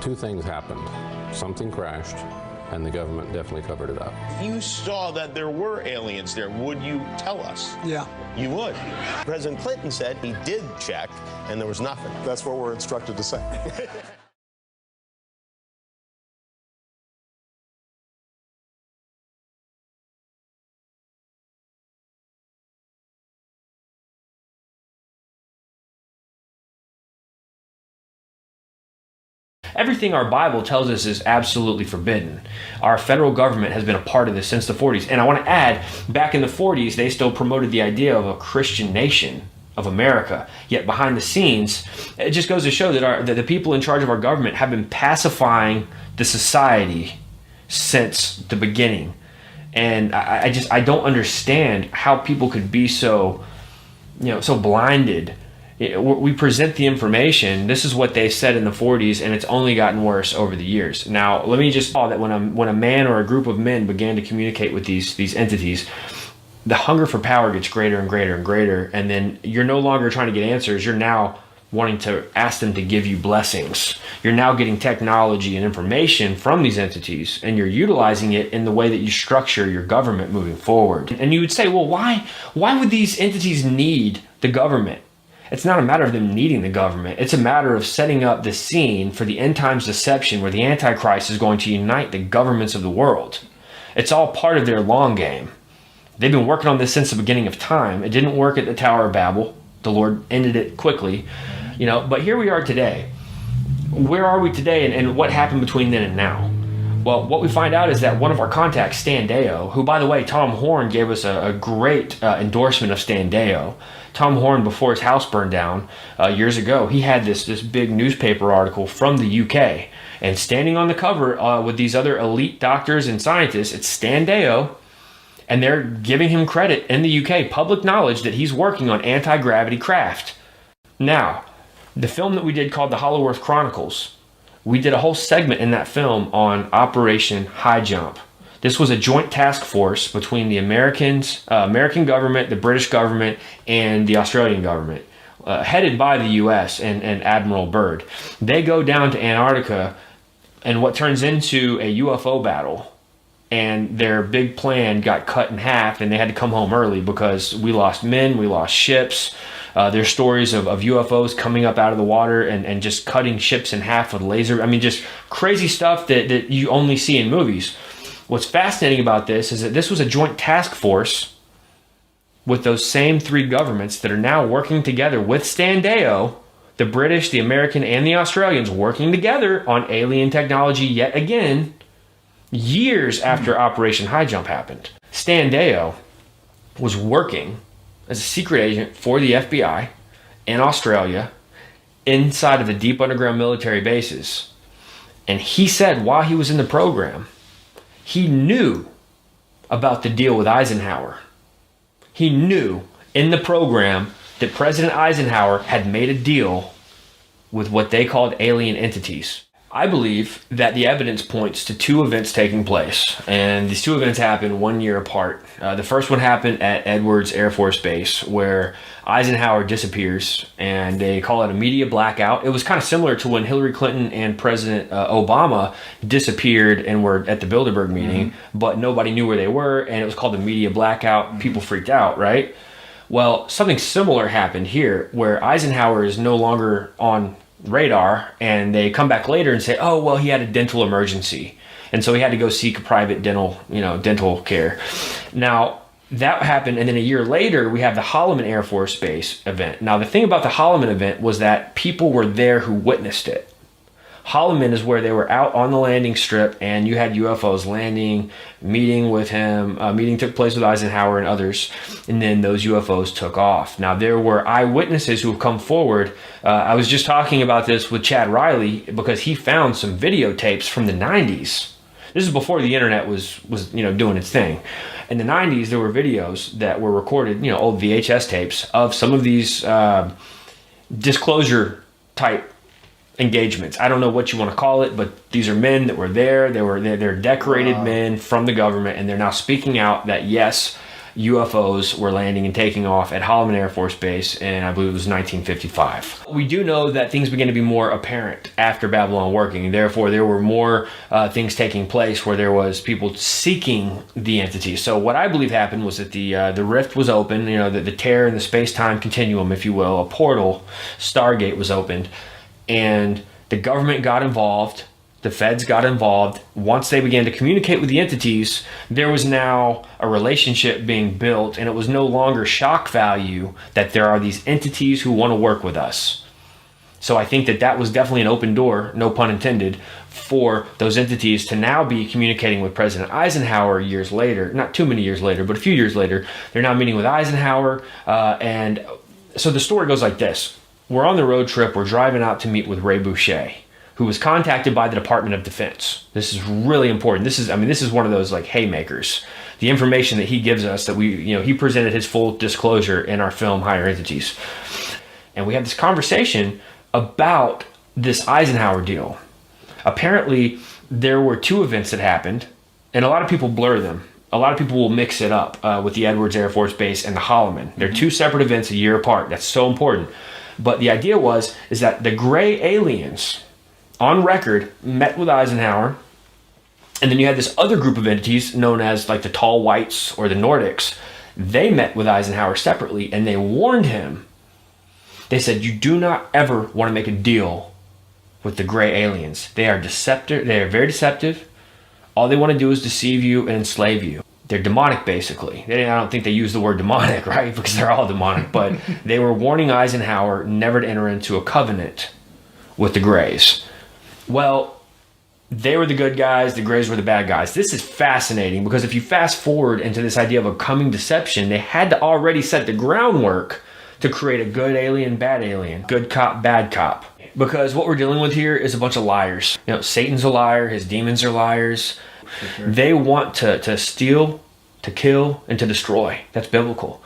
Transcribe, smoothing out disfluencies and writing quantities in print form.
Two things happened. Something crashed, and the government definitely covered it up. If you saw that there were aliens there, would you tell us? Yeah. You would. President Clinton said he did check, and there was nothing. That's what we're instructed to say. Everything our Bible tells us is absolutely forbidden. Our federal government has been a part of this since the 40s. And I want to add, back in the 40s, they still promoted the idea of a Christian nation of America. Yet behind the scenes, it just goes to show that the people in charge of our government have been pacifying the society since the beginning. And I don't understand how people could be so blinded. We present the information. This is what they said in the 40s, and it's only gotten worse over the years. Now, let me just call that when a man or a group of men began to communicate with these entities, the hunger for power gets greater and greater and greater, and then you're no longer trying to get answers. You're now wanting to ask them to give you blessings. You're now getting technology and information from these entities, and you're utilizing it in the way that you structure your government moving forward. And you would say, well, why would these entities need the government? It's not a matter of them needing the government. It's a matter of setting up the scene for the end times deception where the Antichrist is going to unite the governments of the world. It's all part of their long game. They've been working on this since the beginning of time. It didn't work at the Tower of Babel. The Lord ended it quickly, but here we are today. Where are we today, and what happened between then and now? Well, what we find out is that one of our contacts, Stan Deyo, who, by the way, Tom Horn gave us a great endorsement of Stan Deyo. Tom Horn, before his house burned down years ago, he had this big newspaper article from the UK. And standing on the cover with these other elite doctors and scientists, it's Stan Deyo. And they're giving him credit in the UK, public knowledge that he's working on anti-gravity craft. Now, the film that we did called The Hollow Earth Chronicles, we did a whole segment in that film on Operation High Jump. This was a joint task force between the American government, the British government, and the Australian government, headed by the U.S. and Admiral Byrd. They go down to Antarctica in what turns into a UFO battle, and their big plan got cut in half, and they had to come home early because we lost men, we lost ships. There's stories of UFOs coming up out of the water and just cutting ships in half with laser. I mean, just crazy stuff that you only see in movies. What's fascinating about this is that this was a joint task force with those same three governments that are now working together with Stan Deyo, the British, the American, and the Australians working together on alien technology yet again, years after Operation High Jump happened. Stan Deyo was working as a secret agent for the FBI in Australia inside of the deep underground military bases. And he said while he was in the program, he knew about the deal with Eisenhower. He knew in the program that President Eisenhower had made a deal with what they called alien entities. I believe that the evidence points to two events taking place, and these two events happened 1 year apart. The first one happened at Edwards Air Force Base, where Eisenhower disappears, and they call it a media blackout. It was kind of similar to when Hillary Clinton and President Obama disappeared and were at the Bilderberg meeting, but nobody knew where they were, and it was called the media blackout. People freaked out, right? Well, something similar happened here, where Eisenhower is no longer on radar, and they come back later and say, oh, well, he had a dental emergency, and so he had to go seek private dental care. Now, that happened, and then a year later, we have the Holloman Air Force Base event. Now, the thing about the Holloman event was that people were there who witnessed it. Holloman is where they were out on the landing strip, and you had UFOs landing, meeting with him. Meeting took place with Eisenhower and others, and then those UFOs took off. Now, there were eyewitnesses who have come forward. I was just talking about this with Chad Riley because he found some videotapes from the 90s. This is before the internet was doing its thing. In the 90s, there were videos that were recorded, old VHS tapes of some of these disclosure type engagements. I don't know what you want to call it, but these are men that were there. They're decorated men from the government, and they're now speaking out that yes, UFOs were landing and taking off at Holloman Air Force Base, and I believe it was 1955. We do know that things began to be more apparent after Babylon working, and therefore there were more things taking place where there was people seeking the entity. So what I believe happened was that the rift was open, the tear in the space-time continuum, if you will, a portal, Stargate was opened, and the government got involved. The feds got involved. Once they began to communicate with the entities, there was now a relationship being built, and it was no longer shock value that there are these entities who want to work with us. So I think that was definitely an open door, no pun intended, for those entities to now be communicating with President Eisenhower years later. Not too many years later, but a few years later. They're now meeting with Eisenhower. And so the story goes like this. We're on the road trip. We're driving out to meet with Ray Boucher, who was contacted by the Department of Defense. This is really important. This is one of those like haymakers. The information that he gives us that he presented his full disclosure in our film Higher Entities. And we have this conversation about this Eisenhower deal. Apparently, there were two events that happened, and a lot of people blur them. A lot of people will mix it up with the Edwards Air Force Base and the Holloman. They're two separate events a year apart. That's so important. But the idea is that the gray aliens on record met with Eisenhower, and then you had this other group of entities known as like the Tall Whites or the Nordics. They met with Eisenhower separately, and they warned him. They said, you do not ever want to make a deal with the gray aliens. They are deceptive. They are very deceptive. All they want to do is deceive you and enslave you. They're demonic, basically. I don't think they use the word demonic, right? Because they're all demonic. But they were warning Eisenhower never to enter into a covenant with the Greys. Well, they were the good guys, the Greys were the bad guys. This is fascinating because if you fast forward into this idea of a coming deception, they had to already set the groundwork to create a good alien, bad alien, good cop, bad cop. Because what we're dealing with here is a bunch of liars. Satan's a liar, his demons are liars. Sure. They want to steal, to kill, and to destroy. That's biblical.